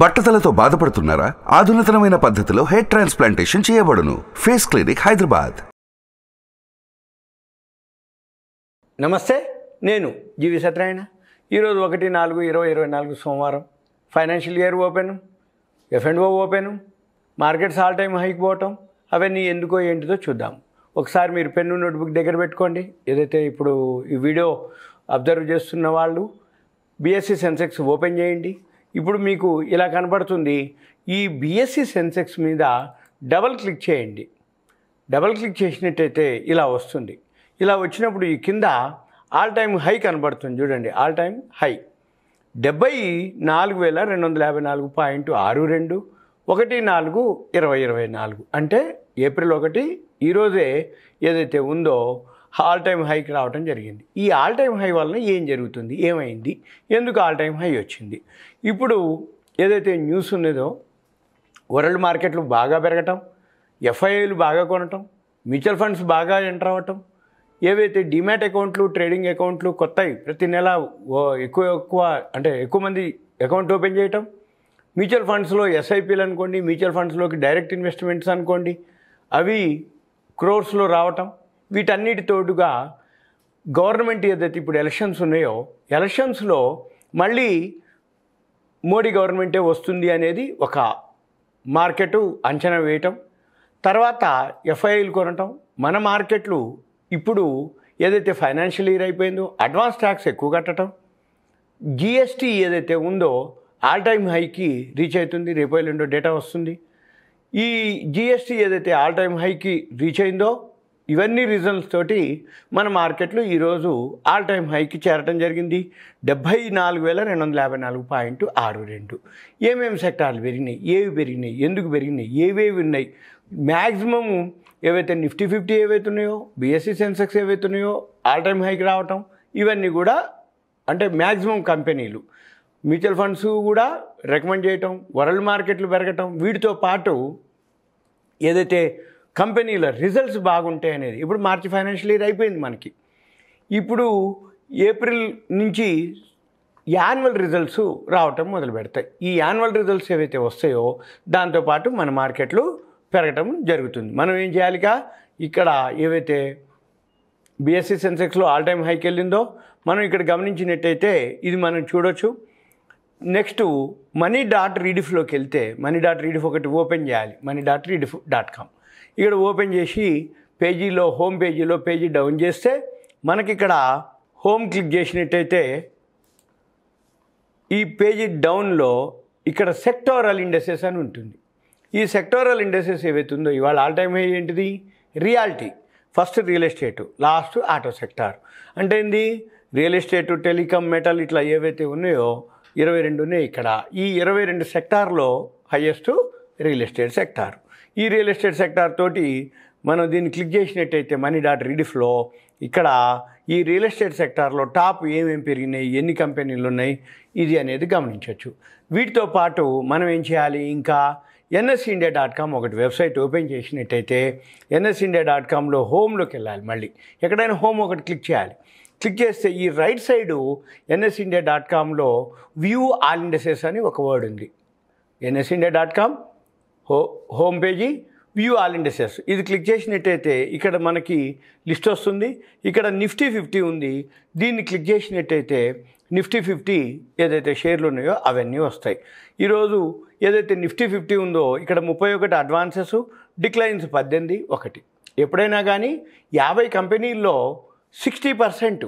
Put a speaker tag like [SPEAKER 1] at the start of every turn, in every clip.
[SPEAKER 1] బట్టతలతో బాధపడుతున్నారా? ఆధునితనమైన పద్ధతిలో hair transplantation చేయబడును. Face clinic, Hyderabad.
[SPEAKER 2] నమస్తే, నేను జీవి సత్యనారాయణ. ఈరోజు 1/4/2024 సోమవారం. Financial year open, F&O open, markets all time hike పోవటం, అవన్నీ ఎందుకో ఏంటిదో చూద్దాం. ఒకసారి మీరు పెన్ను నోట్బుక్ దగ్గర పెట్టుకోండి. ఏదైతే ఇప్పుడు ఈ వీడియో అబ్జర్వ్ చేస్తున్న వాళ్ళు BSE సెన్సెక్స్ ఓపెన్ చేయండి. ఇప్పుడు మీకు ఇలా కనబడుతుంది. ఈ BSE సెన్సెక్స్ మీద డబల్ క్లిక్ చేయండి. డబల్ క్లిక్ చేసినట్టయితే ఇలా వస్తుంది. ఇలా వచ్చినప్పుడు ఈ కింద ఆల్ టైమ్ హై కనబడుతుంది. చూడండి, ఆల్ టైమ్ హై 74,254.62 1/4/2024. అంటే ఏప్రిల్ 1 ఈరోజే ఏదైతే ఉందో ఆల్ టైమ్ హైకి రావడం జరిగింది. ఈ ఆల్ టైమ్ హై వలన ఏం జరుగుతుంది, ఏమైంది, ఎందుకు ఆల్ టైమ్ హై వచ్చింది? ఇప్పుడు ఏదైతే న్యూస్ ఉన్నదో, వరల్డ్ మార్కెట్లు బాగా పెరగటం, FIIలు బాగా కొనటం, మ్యూచువల్ ఫండ్స్ బాగా ఎంటర్ అవ్వటం, ఏవైతే డిమాట్ అకౌంట్లు, ట్రేడింగ్ అకౌంట్లు కొత్తవి ప్రతి నెల ఎక్కువ మంది అకౌంట్ ఓపెన్ చేయటం, మ్యూచువల్ ఫండ్స్లో SIPలు అనుకోండి, మ్యూచువల్ ఫండ్స్లోకి డైరెక్ట్ ఇన్వెస్ట్మెంట్స్ అనుకోండి, అవి క్రోర్స్లో రావటం, వీటన్నిటి తోడుగా గవర్నమెంట్ ఏదైతే ఇప్పుడు ఎలక్షన్స్ ఉన్నాయో, ఎలక్షన్స్లో మళ్ళీ మోడీ గవర్నమెంటే వస్తుంది అనేది ఒక మార్కెట్ అంచనా వేయటం, తర్వాత FIIలు కొనటం, మన మార్కెట్లు ఇప్పుడు ఏదైతే ఫైనాన్షియల్ ఇయర్ అయిపోయిందో అడ్వాన్స్ ట్యాక్స్ ఎక్కువ కట్టడం, GST ఏదైతే ఉందో ఆల్ టైమ్ హైకి రీచ్ అవుతుంది. రేపు ఎల్లుండో డేటా వస్తుంది. ఈ GST ఏదైతే ఆల్ టైమ్ హైకి రీచ్ అయిందో, ఇవన్నీ రీజన్స్ తోటి మన మార్కెట్లు ఈరోజు ఆల్ టైమ్ హైకి చేరటం జరిగింది. 74,254.62. ఏమేమి సెక్టార్లు పెరిగినాయి, ఏవి పెరిగినాయి, ఎందుకు పెరిగినాయి, ఏవేవి ఉన్నాయి, మ్యాక్సిమం ఏవైతే నిఫ్టీ 50 ఏవైతే ఉన్నాయో, BSE సెన్సెక్స్ ఏవైతే ఉన్నాయో ఆల్ టైమ్ హైకి రావటం, ఇవన్నీ కూడా అంటే మ్యాక్సిమం కంపెనీలు, మ్యూచువల్ ఫండ్స్ కూడా రికమెండ్ చేయటం, వరల్డ్ మార్కెట్లు పెరగటం, వీటితో పాటు ఏదైతే కంపెనీల రిజల్ట్స్ బాగుంటాయి అనేది. ఇప్పుడు మార్చి ఫైనాన్షియల్ ఇయర్ అయిపోయింది మనకి. ఇప్పుడు ఏప్రిల్ నుంచి యాన్యువల్ రిజల్ట్స్ రావటం మొదలు పెడతాయి. ఈ యాన్యువల్ రిజల్ట్స్ ఏవైతే వస్తాయో దాంతోపాటు మన మార్కెట్లు పెరగటం జరుగుతుంది. మనం ఏం చేయాలిగా, ఇక్కడ ఏవైతే BSE సెన్సెక్స్లో ఆల్ టైమ్ హైకి వెళ్ళిందో మనం ఇక్కడ గమనించినట్టయితే ఇది మనం చూడొచ్చు. నెక్స్ట్ money.rediffలోకి వెళ్తే, money.rediff ఒకటి ఓపెన్ చేయాలి, money.rediff.com. ఇక్కడ ఓపెన్ చేసి పేజీలో, హోమ్ పేజీలో పేజీ డౌన్ చేస్తే మనకి ఇక్కడ హోమ్ క్లిక్ చేసినట్టయితే ఈ పేజీ డౌన్లో ఇక్కడ సెక్టోరల్ ఇండెసెస్ అని ఉంటుంది. ఈ సెక్టోరల్ ఇండెసెస్ ఏవైతే ఉందో ఇవాళ ఆల్ టైమ్ హై ఏంటిది, reality, first real estate, last auto sector. అంటే ఏంది, రియల్ ఎస్టేటు, టెలికాం, మెటల్ ఇట్లా ఏవైతే ఉన్నాయో 22 ఉన్నాయి. ఇక్కడ ఈ 22 సెక్టార్లో హైయెస్ట్ రియల్ ఎస్టేట్ సెక్టార్. ఈ రియల్ ఎస్టేట్ సెక్టార్ తోటి మనం దీన్ని క్లిక్ చేసినట్టయితే money.rediffలో ఇక్కడ ఈ రియల్ ఎస్టేట్ సెక్టార్లో టాప్ ఏమేమి పెరిగినాయి, ఎన్ని కంపెనీలు ఉన్నాయి, ఇది అనేది గమనించవచ్చు. వీటితో పాటు మనం ఏం చేయాలి, ఇంకా NSeindia.com ఒకటి వెబ్సైట్ ఓపెన్ చేసినట్టయితే NSeindia.comలో హోమ్లోకి వెళ్ళాలి. మళ్ళీ ఎక్కడైనా హోమ్ ఒకటి క్లిక్ చేయాలి. క్లిక్ చేస్తే ఈ రైట్ సైడు NSeindia.comలో వ్యూ ఆల్ ఇండెసెస్ అని ఒక వర్డ్ ఉంది. NSeindia.com home page, view all indices, ఇది క్లిక్ చేసినట్టయితే ఇక్కడ మనకి లిస్ట్ వస్తుంది. ఇక్కడ నిఫ్టీ 50 ఉంది. దీన్ని క్లిక్ చేసినట్టయితే నిఫ్టీ 50 ఏదైతే షేర్లు ఉన్నాయో అవన్నీ వస్తాయి. ఈరోజు ఏదైతే నిఫ్టీ 50 ఉందో ఇక్కడ 31 అడ్వాన్సెస్, డిక్లైన్స్ 18. ఒకటి ఎప్పుడైనా కానీ 50 కంపెనీల్లో 60%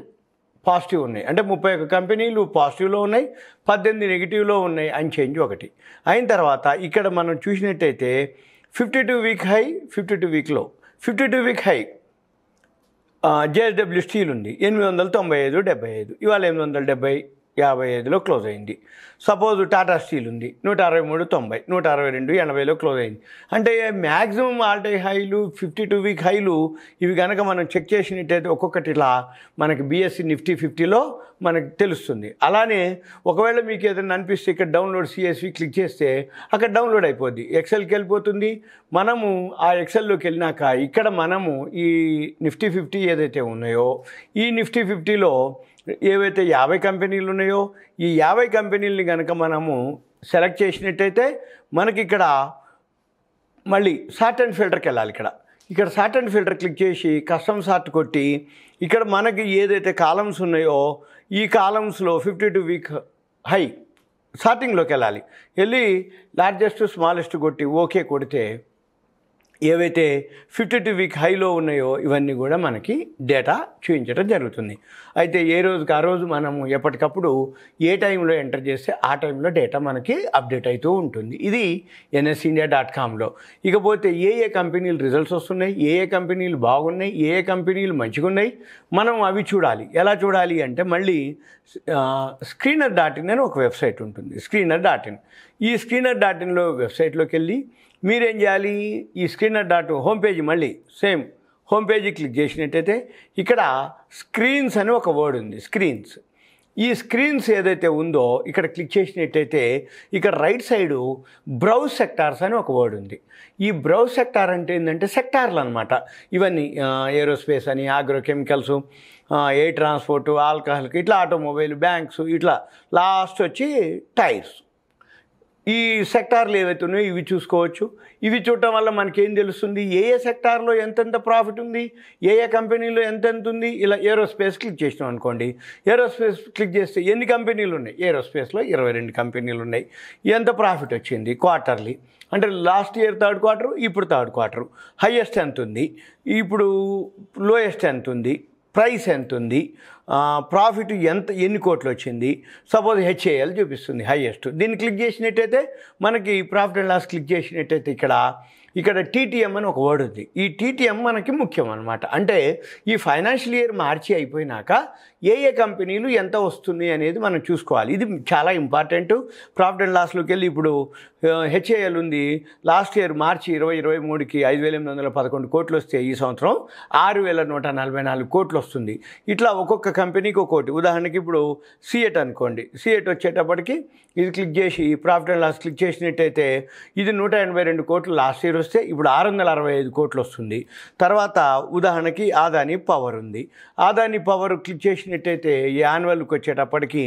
[SPEAKER 2] పాజిటివ్ ఉన్నాయి. అంటే 31 కంపెనీలు పాజిటివ్లో ఉన్నాయి, 18 నెగిటివ్లో ఉన్నాయి అని చేంజ్ ఒకటి అయిన తర్వాత ఇక్కడ మనం చూసినట్టయితే 52 వీక్ హై, 52 వీక్ లో, 52 వీక్ హై JSW స్టీల్ ఉంది 895.75. ఇవాళ 870.55లో క్లోజ్ అయింది. సపోజ్ టాటా స్టీల్ ఉంది 163.90, 162.80లో క్లోజ్ అయింది. అంటే మ్యాక్సిమం ఆల్ టైమ్ హైలు, 52 వీక్ హైలు, ఇవి కనుక మనం చెక్ చేసినట్టయితే ఒక్కొక్కటిలా మనకి BSE నిఫ్టీ 50లో మనకు తెలుస్తుంది. అలానే ఒకవేళ మీకు ఏదైనా అనిపిస్తే ఇక్కడ డౌన్లోడ్ CSV క్లిక్ చేస్తే అక్కడ డౌన్లోడ్ అయిపోద్ది, ఎక్సెల్కి వెళ్ళిపోతుంది. మనము ఆ ఎక్సెల్లోకి వెళ్ళినాక ఇక్కడ మనము ఈ నిఫ్టీ 50 ఏదైతే ఉన్నాయో ఈ నిఫ్టీ 50లో ఏవైతే 50 కంపెనీలు ఉన్నాయో ఈ 50 కంపెనీలని కనుక మనము సెలెక్ట్ చేసినట్టయితే మనకి ఇక్కడ మళ్ళీ సార్ట్ అండ్ ఫిల్టర్కి వెళ్ళాలి. ఇక్కడ సార్ట్ అండ్ ఫిల్టర్ క్లిక్ చేసి కస్టమ్ సార్ట్ కొట్టి ఇక్కడ మనకి ఏదైతే కాలమ్స్ ఉన్నాయో ఈ కాలమ్స్లో 52 వీక్ హై సార్టింగ్లోకి వెళ్ళి లార్జెస్ట్ స్మాలెస్ట్ కొట్టి ఓకే కొడితే ఏవైతే 52 వీక్ హైలో ఉన్నాయో ఇవన్నీ కూడా మనకి డేటా చూపించడం జరుగుతుంది. అయితే ఏ రోజుకి ఆ రోజు మనము ఎప్పటికప్పుడు ఏ టైంలో ఎంటర్ చేస్తే ఆ టైంలో డేటా మనకి అప్డేట్ అవుతూ ఉంటుంది. ఇది nsindia.comలో. ఇకపోతే ఏ కంపెనీలు రిజల్ట్స్ వస్తున్నాయి, ఏ కంపెనీలు బాగున్నాయి, ఏ కంపెనీలు మంచిగా ఉన్నాయి మనం అవి చూడాలి. ఎలా చూడాలి అంటే మళ్ళీ screener.in అని ఒక వెబ్సైట్ ఉంటుంది. screener.in ఈ screener.inలో వెబ్సైట్లోకి వెళ్ళి మీరేం చేయాలి, ఈ screener.in హోమ్ పేజీ మళ్ళీ సేమ్ హోమ్ పేజీ క్లిక్ చేసినట్టయితే ఇక్కడ స్క్రీన్స్ అని ఒక వర్డ్ ఉంది. స్క్రీన్స్, ఈ స్క్రీన్స్ ఏదైతే ఉందో ఇక్కడ క్లిక్ చేసినట్టయితే ఇక్కడ రైట్ సైడు బ్రౌజ్ సెక్టార్స్ అని ఒక వర్డ్ ఉంది. ఈ బ్రౌజ్ సెక్టార్ అంటే ఏంటంటే సెక్టార్లు అనమాట. ఇవన్నీ ఏరోస్పేస్ అని, ఆగ్రోకెమికల్స్, ఎయిర్ ట్రాన్స్పోర్టు, ఆల్కహాల్కి, ఇట్లా ఆటోమొబైల్, బ్యాంక్స్, ఇట్లా లాస్ట్ వచ్చి టైర్స్. ఈ సెక్టార్లు ఏవైతే ఉన్నాయో ఇవి చూసుకోవచ్చు. ఇవి చూడటం వల్ల మనకేం తెలుస్తుంది, ఏ సెక్టార్లో ఎంతెంత ప్రాఫిట్ ఉంది, ఏ కంపెనీలో ఎంతెంత ఉంది. ఇలా ఏరోస్పేస్ క్లిక్ చేసినాం అనుకోండి, ఏరోస్పేస్ క్లిక్ చేస్తే ఎన్ని కంపెనీలు ఉన్నాయి, ఏరోస్పేస్లో 22 కంపెనీలు ఉన్నాయి. ఎంత ప్రాఫిట్ వచ్చింది క్వార్టర్లీ అంటే లాస్ట్ ఇయర్ థర్డ్ క్వార్టర్, ఇప్పుడు థర్డ్ క్వార్టర్, హైయెస్ట్ ఎంత ఉంది, ఇప్పుడు లోయెస్ట్ ఎంత ఉంది, ప్రైస్ ఎంత ఉంది, ప్రాఫిట్ ఎన్ని కోట్లు వచ్చింది. సపోజ్ HAL చూపిస్తుంది హైయెస్ట్. దీన్ని క్లిక్ చేసినట్టయితే మనకి ప్రాఫిట్ అండ్ లాస్ క్లిక్ చేసినట్టయితే ఇక్కడ TTM అని ఒక వర్డ్ ఉంది. ఈ TTM మనకి ముఖ్యం అనమాట. అంటే ఈ ఫైనాన్షియల్ ఇయర్ మార్చి అయిపోయినాక ఏ కంపెనీలు ఎంత వస్తుంది అనేది మనం చూసుకోవాలి. ఇది చాలా ఇంపార్టెంట్. ప్రాఫిట్ అండ్ లాస్లోకి వెళ్ళి ఇప్పుడు HAL ఉంది. లాస్ట్ ఇయర్ మార్చి 2023కి 5,811 కోట్లు వస్తే ఈ సంవత్సరం 6,144 కోట్లు వస్తుంది. ఇట్లా ఒక్కొక్క కంపెనీకి ఒక్కోటి. ఉదాహరణకి ఇప్పుడు సిఎట్ అనుకోండి, సిఎట్ వచ్చేటప్పటికి ఇది క్లిక్ చేసి ప్రాఫిట్ అండ్ లాస్ క్లిక్ చేసినట్టయితే ఇది 182 కోట్లు లాస్ట్ ఇయర్ వస్తే ఇప్పుడు 665 కోట్లు వస్తుంది. తర్వాత ఉదాహరణకి ఆదాని పవర్ ఉంది. ఆదాని పవర్ క్లిక్ చేసినట్టయితే ఈ యాన్యువల్కి వచ్చేటప్పటికి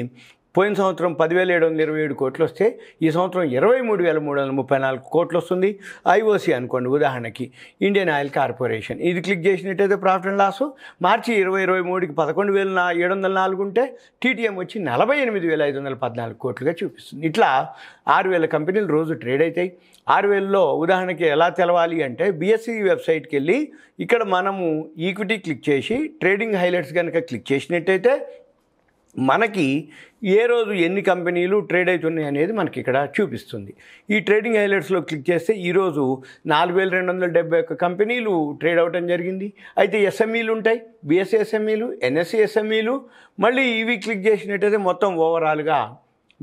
[SPEAKER 2] పోయిన సంవత్సరం 10,727 కోట్లు వస్తే ఈ సంవత్సరం 23,334 కోట్లు వస్తుంది. IOC అనుకోండి ఉదాహరణకి, ఇండియన్ ఆయిల్ కార్పొరేషన్, ఇది క్లిక్ చేసినట్టయితే ప్రాఫిట్ అండ్ లాస్ మార్చి 2023కి 11,704 ఉంటే TTM వచ్చి 48,514 కోట్లుగా చూపిస్తుంది. ఇట్లా 6,000 కంపెనీలు రోజు ట్రేడ్ అవుతాయి. 6,000లో ఉదాహరణకి ఎలా తెలవాలి అంటే BSE వెబ్సైట్కి వెళ్ళి ఇక్కడ మనము ఈక్విటీ క్లిక్ చేసి ట్రేడింగ్ హైలైట్స్ కనుక క్లిక్ చేసినట్టయితే మనకి ఏ రోజు ఎన్ని కంపెనీలు ట్రేడ్ అవుతున్నాయి అనేది మనకి ఇక్కడ చూపిస్తుంది. ఈ ట్రేడింగ్ హైలైట్స్లో క్లిక్ చేస్తే ఈరోజు 4,271 కంపెనీలు ట్రేడ్ అవటం జరిగింది. అయితే SMEలు ఉంటాయి, BSE SMEలు, NSE SMEలు, మళ్ళీ ఇవి క్లిక్ చేసినట్టయితే మొత్తం ఓవరాల్గా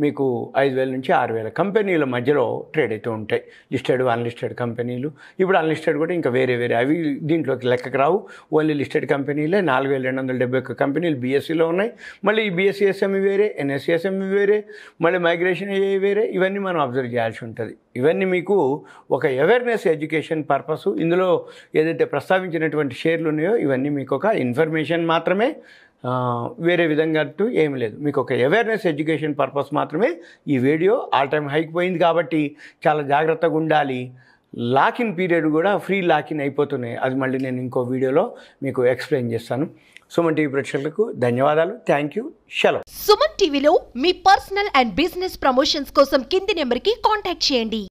[SPEAKER 2] మీకు 5,000 నుంచి 6,000 కంపెనీల మధ్యలో ట్రేడ్ అవుతూ ఉంటాయి. లిస్టెడ్, అన్లిస్టెడ్ కంపెనీలు. ఇప్పుడు అన్లిస్టెడ్ కూడా ఇంకా వేరే అవి దీంట్లోకి లెక్కకు రావు. ఓన్లీ లిస్టెడ్ కంపెనీలే 4,271 కంపెనీలు BSEలో ఉన్నాయి. మళ్ళీ ఈ BSE SME వేరే, NSE SME వేరే, మళ్ళీ మైగ్రేషన్ అయ్యేవి వేరే. ఇవన్నీ మనం అబ్జర్వ్ చేయాల్సి ఉంటుంది. ఇవన్నీ మీకు ఒక అవేర్నెస్ ఎడ్యుకేషన్ పర్పస్. ఇందులో ఏదైతే ప్రస్తావించినటువంటి షేర్లు ఉన్నాయో ఇవన్నీ మీకు ఒక ఇన్ఫర్మేషన్ మాత్రమే, వేరే విధంగా అంటూ ఏమి లేదు. మీకు ఒక అవేర్నెస్ ఎడ్యుకేషన్ పర్పస్ మాత్రమే ఈ వీడియో. ఆల్ టైమ్ హైక్ పోయింది కాబట్టి చాలా జాగ్రత్తగా ఉండాలి. లాకిన్ పీరియడ్ కూడా ఫ్రీ లాకిన్ అయిపోతున్నాయి. అది మళ్ళీ నేను ఇంకో వీడియోలో మీకు ఎక్స్ప్లెయిన్ చేస్తాను. సుమన్ టీవీ ప్రేక్షకులకు ధన్యవాదాలు. Thank you. సెలవు.
[SPEAKER 3] సుమన్ టీవీలో మీ పర్సనల్ అండ్ బిజినెస్ ప్రమోషన్స్ కోసం కింది నెంబర్కి కాంటాక్ట్ చేయండి.